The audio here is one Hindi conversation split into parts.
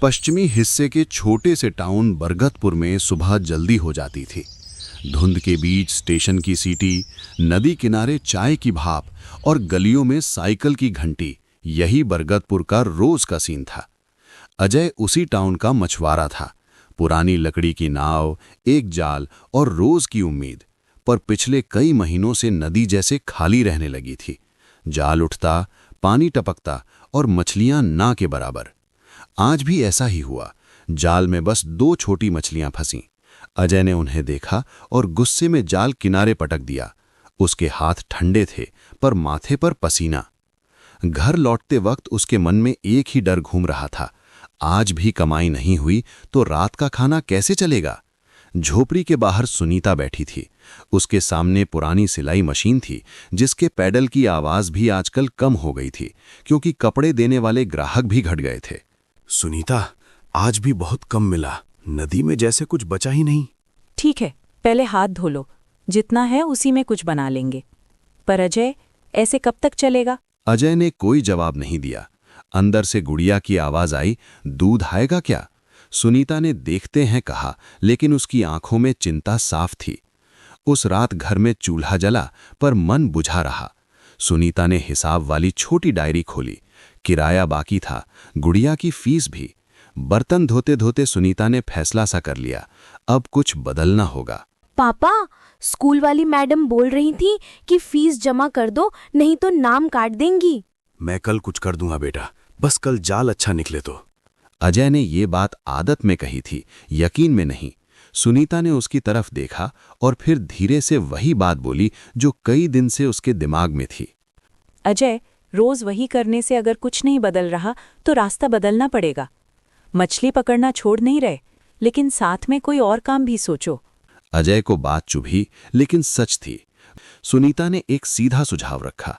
पश्चिमी हिस्से के छोटे से टाउन बरगतपुर में सुबह जल्दी हो जाती थी। धुंध के बीच स्टेशन की सीटी, नदी किनारे चाय की भाप और गलियों में साइकिल की घंटी, यही बरगतपुर का रोज का सीन था। अजय उसी टाउन का मछुआरा था। पुरानी लकड़ी की नाव, एक जाल और रोज की उम्मीद। पर पिछले कई महीनों से नदी जैसे खाली रहने लगी थी। जाल उठता, पानी टपकता और मछलियां ना के बराबर। आज भी ऐसा ही हुआ। जाल में बस 2 छोटी मछलियां फंसीं। अजय ने उन्हें देखा और गुस्से में जाल किनारे पटक दिया। उसके हाथ ठंडे थे, पर माथे पर पसीना। घर लौटते वक्त उसके मन में एक ही डर घूम रहा था, आज भी कमाई नहीं हुई तो रात का खाना कैसे चलेगा। झोपड़ी के बाहर सुनीता बैठी थी। उसके सामने पुरानी सिलाई मशीन थी, जिसके पैडल की आवाज भी आजकल कम हो गई थी, क्योंकि कपड़े देने वाले ग्राहक भी घट गए थे। सुनीता, आज भी बहुत कम मिला। नदी में जैसे कुछ बचा ही नहीं। ठीक है, पहले हाथ धो लो, जितना है उसी में कुछ बना लेंगे। पर अजय, ऐसे कब तक चलेगा? अजय ने कोई जवाब नहीं दिया। अंदर से गुड़िया की आवाज आई, दूध आएगा क्या? सुनीता ने देखते हैं कहा, लेकिन उसकी आंखों में चिंता साफ थी। उस रात घर में चूल्हा जला, पर मन बुझा रहा। सुनीता ने हिसाब वाली छोटी डायरी खोली। किराया बाकी था, गुड़िया की फीस भी। बर्तन धोते धोते सुनीता ने फैसला सा कर लिया, अब कुछ बदलना होगा। पापा, स्कूल वाली मैडम बोल रही थी कि फीस जमा कर दो, नहीं तो नाम काट देंगी। मैं कल कुछ कर दूंगा बेटा, बस कल जाल अच्छा निकले तो। अजय ने ये बात आदत में कही थी, यकीन में नहीं। सुनीता ने उसकी तरफ देखा और फिर धीरे से वही बात बोली जो कई दिन से उसके दिमाग में थी। अजय, रोज वही करने से अगर कुछ नहीं बदल रहा तो रास्ता बदलना पड़ेगा। मछली पकड़ना छोड़ नहीं रहे, लेकिन साथ में कोई और काम भी सोचो। अजय को बात चुभी, लेकिन सच थी। सुनीता ने एक सीधा सुझाव रखा,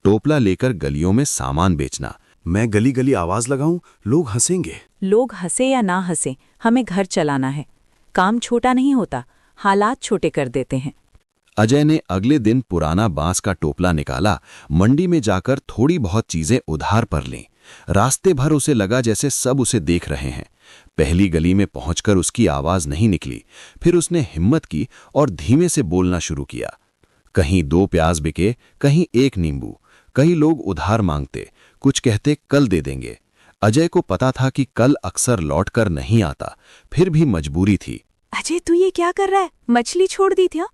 टोपला लेकर गलियों में सामान बेचना। मैं गली गली आवाज लगाऊं, लोग हंसेंगे। लोग हंसे या ना हंसे, हमें घर चलाना है। काम छोटा नहीं होता, हालात छोटे कर देते हैं। अजय ने अगले दिन पुराना बांस का टोपला निकाला, मंडी में जाकर थोड़ी बहुत चीजें उधार पर लीं। रास्ते भर उसे लगा जैसे सब उसे देख रहे हैं। पहली गली में पहुंचकर उसकी आवाज नहीं निकली। फिर उसने हिम्मत की और धीमे से बोलना शुरू किया। कहीं 2 प्याज बिके, कहीं 1 नींबू। कई लोग उधार मांगते, कुछ कहते कल दे देंगे। अजय को पता था कि कल अक्सर लौटकर नहीं आता, फिर भी मजबूरी थी। अजय, तू ये क्या कर रहा है? मछली छोड़ दी थी?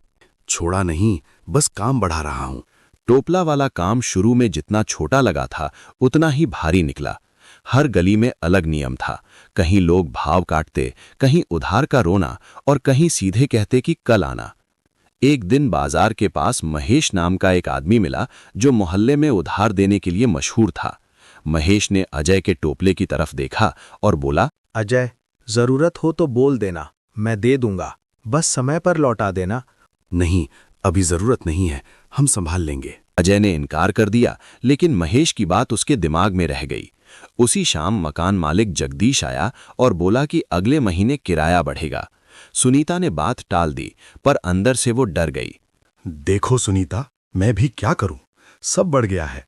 छोड़ा नहीं, बस काम बढ़ा रहा हूं। टोपला वाला काम शुरू में जितना छोटा लगा था, उतना ही भारी निकला। हर गली में अलग नियम था। कहीं लोग भाव काटते, कहीं उधार का रोना और कहीं सीधे कहते कि कल आना। एक दिन बाजार के पास महेश नाम का एक आदमी मिला, जो मोहल्ले में उधार देने के लिए मशहूर था। महेश ने अजय के टोपले की तरफ देखा और बोला, अजय, जरूरत हो तो बोल देना, मैं दे दूंगा, बस समय पर लौटा देना। नहीं, अभी जरूरत नहीं है, हम संभाल लेंगे। अजय ने इनकार कर दिया, लेकिन महेश की बात उसके दिमाग में रह गई। उसी शाम मकान मालिक जगदीश आया और बोला कि अगले महीने किराया बढ़ेगा। सुनीता ने बात टाल दी, पर अंदर से वो डर गई। देखो सुनीता, मैं भी क्या करूं, सब बढ़ गया है।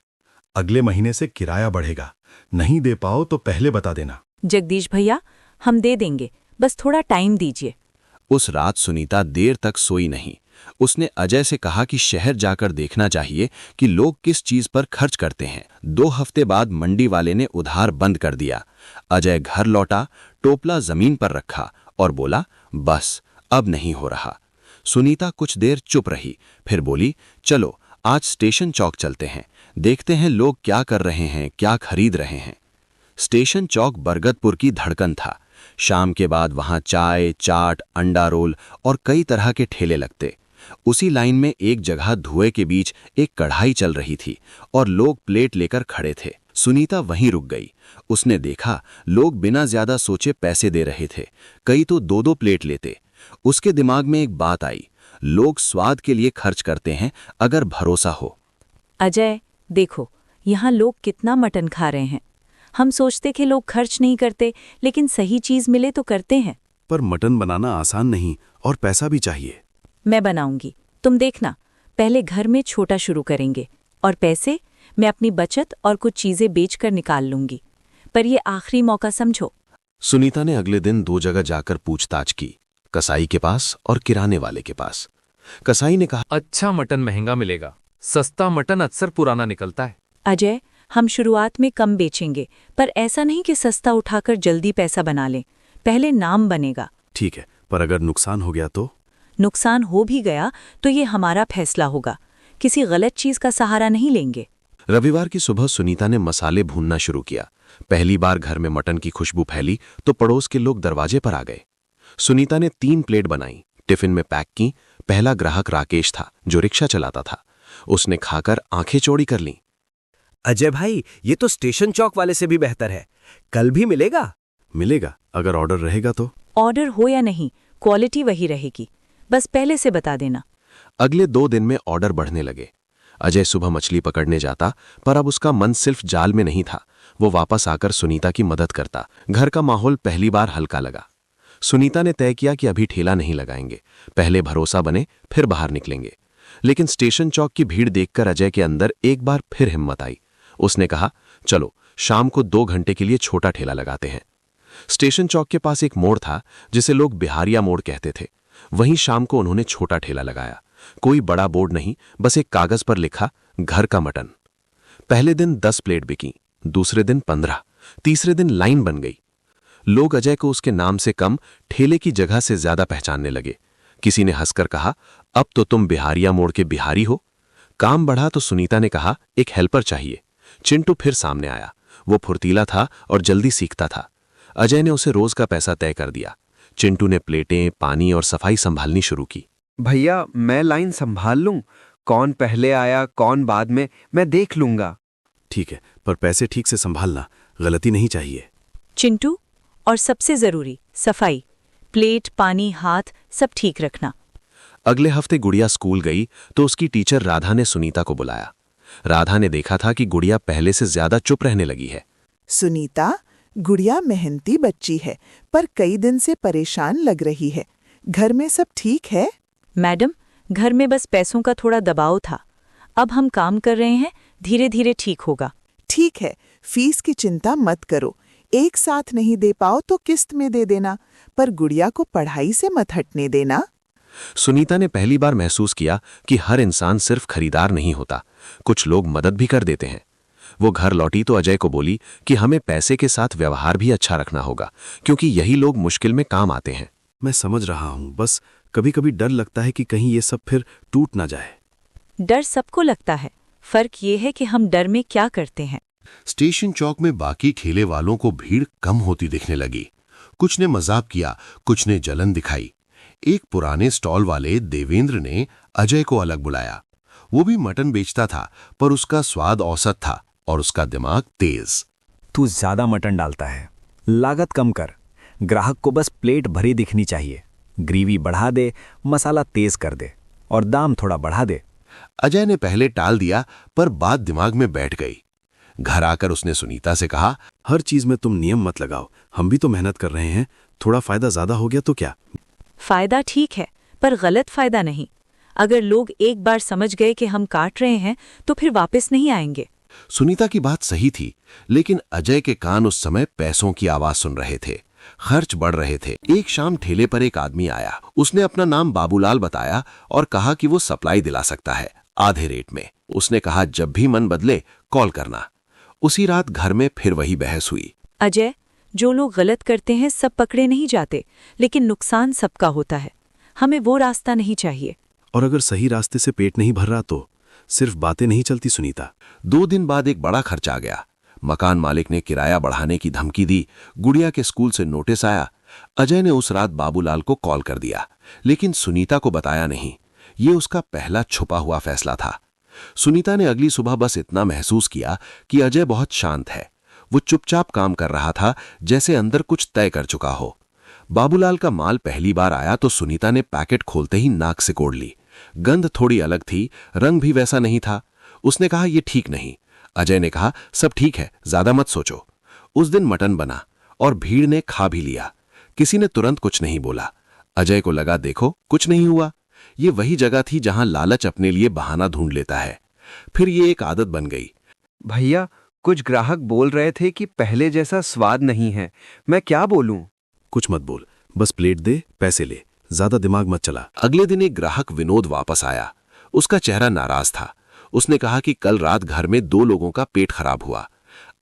अगले महीने से किराया बढ़ेगा, नहीं दे पाओ तो पहले बता देना। जगदीश भैया, हम दे देंगे, बस थोड़ा टाइम दीजिए। उस रात सुनीता देर तक सोई नहीं। उसने अजय से कहा कि शहर जाकर देखना चाहिए कि लोग किस चीज पर खर्च करते हैं। 2 हफ्ते बाद मंडी वाले ने उधार बंद कर दिया। अजय घर लौटा, टोपला जमीन पर रखा और बोला, बस अब नहीं हो रहा। सुनीता कुछ देर चुप रही, फिर बोली, चलो आज स्टेशन चौक चलते हैं, देखते हैं लोग क्या कर रहे हैं, क्या खरीद रहे हैं। स्टेशन चौक बरगतपुर की धड़कन था। शाम के बाद वहां चाय, चाट, अंडा रोल और कई तरह के ठेले लगते। उसी लाइन में एक जगह धुएं के बीच एक कढ़ाई चल रही थी और लोग प्लेट लेकर खड़े थे। सुनीता वहीं रुक गई। उसने देखा लोग बिना ज्यादा सोचे पैसे दे रहे थे, कई तो 2-2 प्लेट लेते। उसके दिमाग में एक बात आई, लोग स्वाद के लिए खर्च करते हैं अगर भरोसा हो। अजय, देखो यहाँ लोग कितना मटन खा रहे हैं। हम सोचते कि लोग खर्च नहीं करते, लेकिन सही चीज मिले तो करते हैं। पर मटन बनाना आसान नहीं और पैसा भी चाहिए। मैं बनाऊंगी, तुम देखना। पहले घर में छोटा शुरू करेंगे और पैसे मैं अपनी बचत और कुछ चीजें बेचकर निकाल लूंगी। पर ये आखिरी मौका समझो। सुनीता ने अगले दिन 2 जगह जाकर पूछताछ की, कसाई के पास और किराने वाले के पास। कसाई ने कहा, अच्छा मटन महंगा मिलेगा, सस्ता मटन अक्सर पुराना निकलता है। अजय, हम शुरुआत में कम बेचेंगे, पर ऐसा नहीं कि सस्ता उठाकर जल्दी पैसा बना लें। पहले नाम बनेगा। ठीक है, पर अगर नुकसान हो गया तो? नुकसान हो भी गया तो ये हमारा फैसला होगा। किसी गलत चीज का सहारा नहीं लेंगे। रविवार की सुबह सुनीता ने मसाले भूनना शुरू किया। पहली बार घर में मटन की खुशबू फैली तो पड़ोस के लोग दरवाजे पर आ गए। सुनीता ने 3 प्लेट बनाई, टिफिन में पैक की। पहला ग्राहक राकेश था, जो रिक्शा चलाता था। उसने खाकर आंखें चौड़ी कर लीं। अजय भाई, ये तो स्टेशन चौक वाले से भी बेहतर है। कल भी मिलेगा? मिलेगा, अगर ऑर्डर रहेगा तो। ऑर्डर हो या नहीं, क्वालिटी वही रहेगी। बस पहले से बता देना। अगले 2 दिन में ऑर्डर बढ़ने लगे। अजय सुबह मछली पकड़ने जाता, पर अब उसका मन सिर्फ जाल में नहीं था। वो वापस आकर सुनीता की मदद करता। घर का माहौल पहली बार हल्का लगा। सुनीता ने तय किया कि अभी ठेला नहीं लगाएंगे, पहले भरोसा बने फिर बाहर निकलेंगे। लेकिन स्टेशन चौक की भीड़ देखकर अजय के अंदर एक बार फिर हिम्मत आई। उसने कहा, चलो शाम को 2 घंटे के लिए छोटा ठेला लगाते हैं। स्टेशन चौक के पास एक मोड़ था, जिसे लोग बिहारिया मोड़ कहते थे। वहीं शाम को उन्होंने छोटा ठेला लगाया। कोई बड़ा बोर्ड नहीं, बस एक कागज पर लिखा, घर का मटन। पहले दिन 10 प्लेट बिकी, दूसरे दिन 15, तीसरे दिन लाइन बन गई। लोग अजय को उसके नाम से कम, ठेले की जगह से ज्यादा पहचानने लगे। किसी ने हंसकर कहा, अब तो तुम बिहारिया मोड़ के बिहारी हो। काम बढ़ा तो सुनीता ने कहा, एक हेल्पर चाहिए। चिंटू फिर सामने आया। वो फुर्तीला था और जल्दी सीखता था। अजय ने उसे रोज का पैसा तय कर दिया। चिंटू ने प्लेटें, पानी और सफाई संभालनी शुरू की। भैया, मैं लाइन संभाल लूं। कौन पहले आया कौन बाद में, मैं देख लूंगा। ठीक है, पर पैसे ठीक से संभालना, गलती नहीं चाहिए। चिंटू, और सबसे जरूरी सफाई। प्लेट, पानी, हाथ सब ठीक रखना। अगले हफ्ते गुड़िया स्कूल गई तो उसकी टीचर राधा ने सुनीता को बुलाया। राधा ने देखा था कि गुड़िया पहले से ज्यादा चुप रहने लगी है। सुनीता, गुड़िया मेहनती बच्ची है, पर कई दिन से परेशान लग रही है। घर में सब ठीक है? मैडम, घर में बस पैसों का थोड़ा दबाव था। अब हम काम कर रहे हैं, धीरे धीरे ठीक होगा। ठीक है, फीस की चिंता मत करो। एक साथ नहीं दे पाओ तो किस्त में दे देना, पर गुड़िया को पढ़ाई से मत हटने देना। सुनीता ने पहली बार महसूस किया कि हर इंसान सिर्फ खरीदार नहीं होता, कुछ लोग मदद भी कर देते हैं। वो घर लौटी तो अजय को बोली कि हमें पैसे के साथ व्यवहार भी अच्छा रखना होगा, क्योंकि यही लोग मुश्किल में काम आते हैं। मैं समझ रहा हूं, बस कभी कभी डर लगता है कि कहीं ये सब फिर टूट ना जाए। डर सबको लगता है, फर्क ये है कि हम डर में क्या करते हैं। स्टेशन चौक में बाकी ठेले वालों को भीड़ कम होती दिखने लगी। कुछ ने मजाक किया, कुछ ने जलन दिखाई। एक पुराने स्टॉल वाले देवेंद्र ने अजय को अलग बुलाया। वो भी मटन बेचता था, पर उसका स्वाद औसत था और उसका दिमाग तेज। तू ज्यादा मटन डालता है, लागत कम कर। ग्राहक को बस प्लेट भरी दिखनी चाहिए। ग्रेवी बढ़ा दे, मसाला तेज कर दे और दाम थोड़ा बढ़ा दे। अजय ने पहले टाल दिया, पर बात दिमाग में बैठ गई। घर आकर उसने सुनीता से कहा, हर चीज में तुम नियम मत लगाओ, हम भी तो मेहनत कर रहे हैं। थोड़ा फायदा ज्यादा हो गया तो क्या? फायदा ठीक है, पर गलत फायदा नहीं। अगर लोग एक बार समझ गए कि हम काट रहे हैं तो फिर वापस नहीं आएंगे। सुनीता की बात सही थी, लेकिन अजय के कान उस समय पैसों की आवाज सुन रहे थे। खर्च बढ़ रहे थे। एक शाम ठेले पर एक आदमी आया। उसने अपना नाम बाबूलाल बताया और कहा कि वो सप्लाई दिला सकता है, आधे रेट में। उसने कहा, जब भी मन बदले कॉल करना। उसी रात घर में फिर वही बहस हुई। अजय, जो लोग गलत करते हैं सब पकड़े नहीं जाते, लेकिन नुकसान सबका होता है। हमें वो रास्ता नहीं चाहिए। और अगर सही रास्ते से पेट नहीं भर रहा तो सिर्फ बातें नहीं चलती सुनीता। 2 दिन बाद एक बड़ा खर्च आ गया। मकान मालिक ने किराया बढ़ाने की धमकी दी। गुड़िया के स्कूल से नोटिस आया। अजय ने उस रात बाबूलाल को कॉल कर दिया, लेकिन सुनीता को बताया नहीं। ये उसका पहला छुपा हुआ फैसला था। सुनीता ने अगली सुबह बस इतना महसूस किया कि अजय बहुत शांत है। वो चुपचाप काम कर रहा था, जैसे अंदर कुछ तय कर चुका हो। बाबूलाल का माल पहली बार आया तो सुनीता ने पैकेट खोलते ही नाक से कोड़ ली। गंध थोड़ी अलग थी, रंग भी वैसा नहीं था। उसने कहा, ये ठीक नहीं। अजय ने कहा, सब ठीक है, ज्यादा मत सोचो। उस दिन मटन बना और भीड़ ने खा भी लिया। किसी ने तुरंत कुछ नहीं बोला। अजय को लगा, देखो कुछ नहीं हुआ। ये वही जगह थी जहां लालच अपने लिए बहाना ढूंढ लेता है। फिर ये एक आदत बन गई। भैया, कुछ ग्राहक बोल रहे थे कि पहले जैसा स्वाद नहीं है। मैं क्या बोलूं? कुछ मत बोल, बस प्लेट दे, पैसे ले, ज्यादा दिमाग मत चला। अगले दिन एक ग्राहक विनोद वापस आया। उसका चेहरा नाराज था। उसने कहा कि कल रात घर में 2 लोगों का पेट खराब हुआ।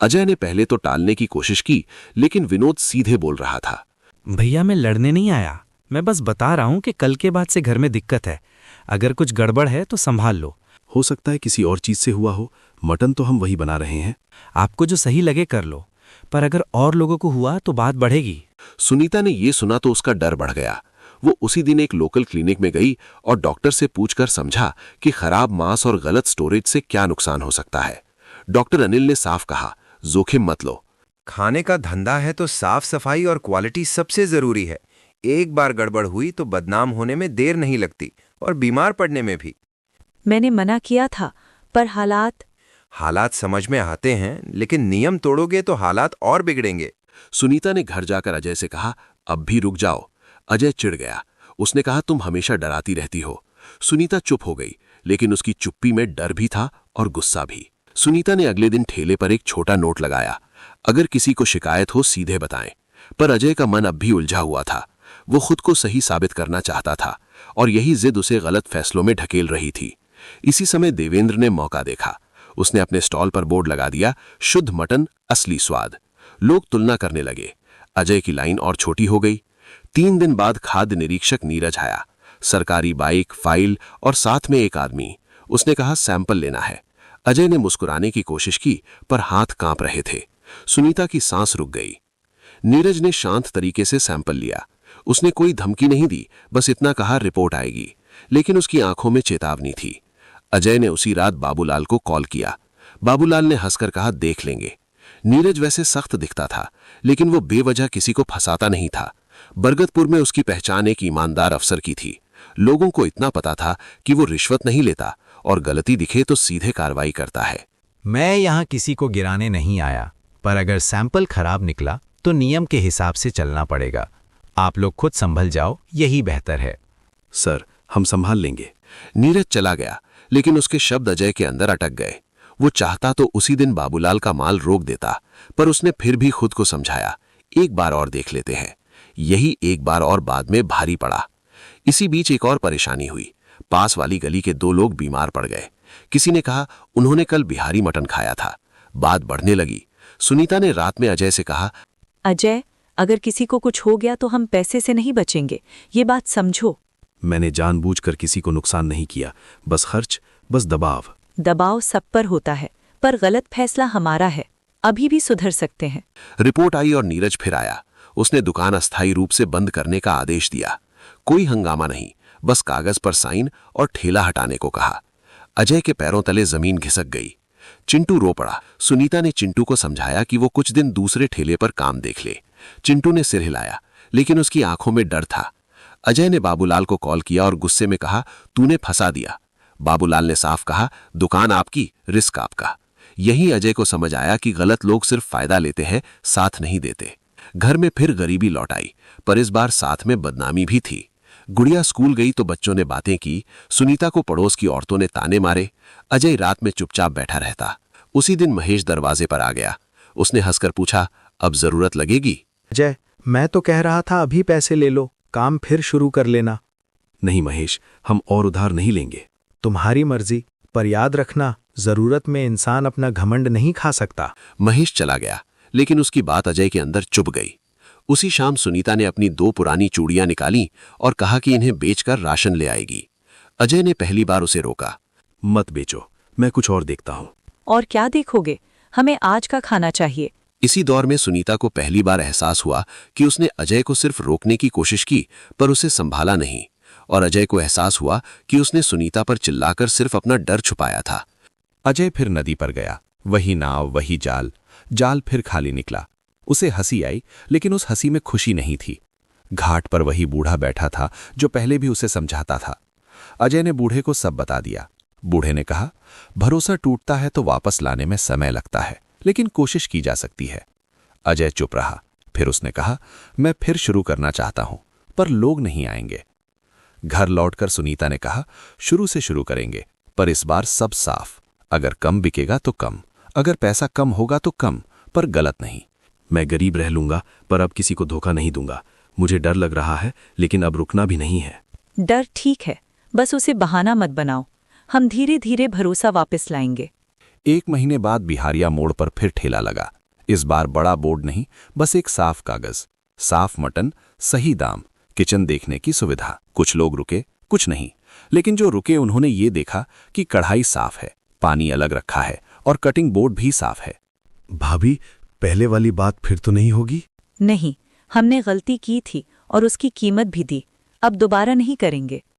अजय ने पहले तो टालने की कोशिश की, लेकिन विनोद सीधे बोल रहा था। भैया, मैं लड़ने नहीं आया, मैं बस बता रहा हूं कि कल के बाद से घर में दिक्कत है। अगर कुछ गड़बड़ है तो संभाल लो। हो सकता है किसी और चीज से हुआ हो, मटन तो हम वही बना रहे हैं। आपको जो सही लगे कर लो, पर अगर और लोगों को हुआ तो बात बढ़ेगी। सुनीता ने ये सुना तो उसका डर बढ़ गया। वो उसी दिन एक लोकल क्लिनिक में गई और डॉक्टर से पूछकर समझा कि खराब मांस और गलत स्टोरेज से क्या नुकसान हो सकता है। डॉक्टर अनिल ने साफ कहा, जोखिम मत लो। खाने का धंधा है तो साफ सफाई और क्वालिटी सबसे जरूरी है। एक बार गड़बड़ हुई तो बदनाम होने में देर नहीं लगती और बीमार पड़ने में भी। मैंने मना किया था, पर हालात समझ में आते हैं, लेकिन नियम तोड़ोगे तो हालात और बिगड़ेंगे। सुनीता ने घर जाकर अजय से कहा, अब भी रुक जाओ। अजय चिढ़ गया। उसने कहा, तुम हमेशा डराती रहती हो। सुनीता चुप हो गई, लेकिन उसकी चुप्पी में डर भी था और गुस्सा भी। सुनीता ने अगले दिन ठेले पर एक छोटा नोट लगाया, अगर किसी को शिकायत हो सीधे बताएं। पर अजय का मन अब भी उलझा हुआ था। वो खुद को सही साबित करना चाहता था और यही जिद उसे गलत फैसलों में ढकेल रही थी। इसी समय देवेंद्र ने मौका देखा। उसने अपने स्टॉल पर बोर्ड लगा दिया, शुद्ध मटन, असली स्वाद। लोग तुलना करने लगे। अजय की लाइन और छोटी हो गई। 3 दिन बाद खाद्य निरीक्षक नीरज आया। सरकारी बाइक, फाइल और साथ में एक आदमी। उसने कहा, सैंपल लेना है। अजय ने मुस्कुराने की कोशिश की, पर हाथ कांप रहे थे। सुनीता की सांस रुक गई। नीरज ने शांत तरीके से सैंपल लिया। उसने कोई धमकी नहीं दी, बस इतना कहा, रिपोर्ट आएगी। लेकिन उसकी आंखों में चेतावनी थी। अजय ने उसी रात बाबूलाल को कॉल किया। बाबूलाल ने हंसकर कहा, देख लेंगे। नीरज वैसे सख्त दिखता था, लेकिन वो बेवजह किसी को फंसाता नहीं था। बरगदपुर में उसकी पहचान एक ईमानदार अफसर की थी। लोगों को इतना पता था कि वो रिश्वत नहीं लेता और गलती दिखे तो सीधे कार्रवाई करता है। मैं यहाँ किसी को गिराने नहीं आया, पर अगर सैंपल खराब निकला तो नियम के हिसाब से चलना पड़ेगा। आप लोग खुद संभल जाओ, यही बेहतर है। सर, हम संभाल लेंगे। नीरज चला गया, लेकिन उसके शब्द अजय के अंदर अटक गए। वो चाहता तो उसी दिन बाबूलाल का माल रोक देता, पर उसने फिर भी खुद को समझाया, एक बार और देख लेते हैं। यही एक बार और बाद में भारी पड़ा। इसी बीच एक और परेशानी हुई। पास वाली गली के 2 लोग बीमार पड़ गए। किसी ने कहा, उन्होंने कल बिहारी मटन खाया था। बात बढ़ने लगी। सुनीता ने रात में अजय से कहा, अजय, अगर किसी को कुछ हो गया तो हम पैसे से नहीं बचेंगे, ये बात समझो। मैंने जानबूझकर किसी को नुकसान नहीं किया, बस खर्च, बस दबाव। दबाव सब पर होता है, पर गलत फैसला हमारा है। अभी भी सुधर सकते हैं। रिपोर्ट आई और नीरज फिर आया। उसने दुकान अस्थायी रूप से बंद करने का आदेश दिया। कोई हंगामा नहीं, बस कागज पर साइन और ठेला हटाने को कहा। अजय के पैरों तले जमीन घिसक गई। चिंटू रो पड़ा। सुनीता ने चिंटू को समझाया कि वो कुछ दिन दूसरे ठेले पर काम देख ले। चिंटू ने सिर हिलाया, लेकिन उसकी आंखों में डर था। अजय ने बाबूलाल को कॉल किया और गुस्से में कहा, तूने फंसा दिया। बाबूलाल ने साफ कहा, दुकान आपकी, रिस्क आपका। यही अजय को समझ आया कि गलत लोग सिर्फ फायदा लेते हैं, साथ नहीं देते। घर में फिर गरीबी लौट आई, पर इस बार साथ में बदनामी भी थी। गुड़िया स्कूल गई तो बच्चों ने बातें की। सुनीता को पड़ोस की औरतों ने ताने मारे। अजय रात में चुपचाप बैठा रहता। उसी दिन महेश दरवाजे पर आ गया। उसने हंसकर पूछा, अब जरूरत लगेगी? अजय, मैं तो कह रहा था अभी पैसे ले लो, काम फिर शुरू कर लेना। नहीं महेश, हम और उधार नहीं लेंगे। तुम्हारी मर्जी, पर याद रखना, जरूरत में इंसान अपना घमंड नहीं खा सकता। महेश चला गया, लेकिन उसकी बात अजय के अंदर चुभ गई। उसी शाम सुनीता ने अपनी 2 पुरानी चूड़ियां निकाली और कहा कि इन्हें बेचकर राशन ले आएगी। अजय ने पहली बार उसे रोका। मत बेचो, मैं कुछ और देखता हूं। और क्या देखोगे? हमें आज का खाना चाहिए। इसी दौर में सुनीता को पहली बार एहसास हुआ कि उसने अजय को सिर्फ रोकने की कोशिश की, पर उसे संभाला नहीं। और अजय को एहसास हुआ कि उसने सुनीता पर चिल्लाकर सिर्फ अपना डर छुपाया था। अजय फिर नदी पर गया। वही नाव, वही जाल। जाल फिर खाली निकला। उसे हंसी आई, लेकिन उस हंसी में खुशी नहीं थी। घाट पर वही बूढ़ा बैठा था जो पहले भी उसे समझाता था। अजय ने बूढ़े को सब बता दिया। बूढ़े ने कहा, भरोसा टूटता है तो वापस लाने में समय लगता है, लेकिन कोशिश की जा सकती है। अजय चुप रहा। फिर उसने कहा, मैं फिर शुरू करना चाहता हूं, पर लोग नहीं आएंगे। घर लौटकर सुनीता ने कहा, शुरू से शुरू करेंगे, पर इस बार सब साफ। अगर कम बिकेगा तो कम, अगर पैसा कम होगा तो कम, पर गलत नहीं। मैं गरीब रह लूंगा पर अब किसी को धोखा नहीं दूंगा। मुझे डर लग रहा है लेकिन अब रुकना भी नहीं है। डर ठीक है, बस उसे बहाना मत बनाओ। हम धीरे धीरे भरोसा वापस लाएंगे। 1 महीने बाद बिहारिया मोड़ पर फिर ठेला लगा। इस बार बड़ा बोर्ड नहीं, बस एक साफ कागज, साफ मटन, सही दाम, किचन देखने की सुविधा। कुछ लोग रुके, कुछ नहीं, लेकिन जो रुके उन्होंने ये देखा कि कढ़ाई साफ है, पानी अलग रखा है और कटिंग बोर्ड भी साफ है। भाभी, पहले वाली बात फिर तो नहीं होगी? नहीं, हमने गलती की थी और उसकी कीमत भी दी। अब दोबारा नहीं करेंगे।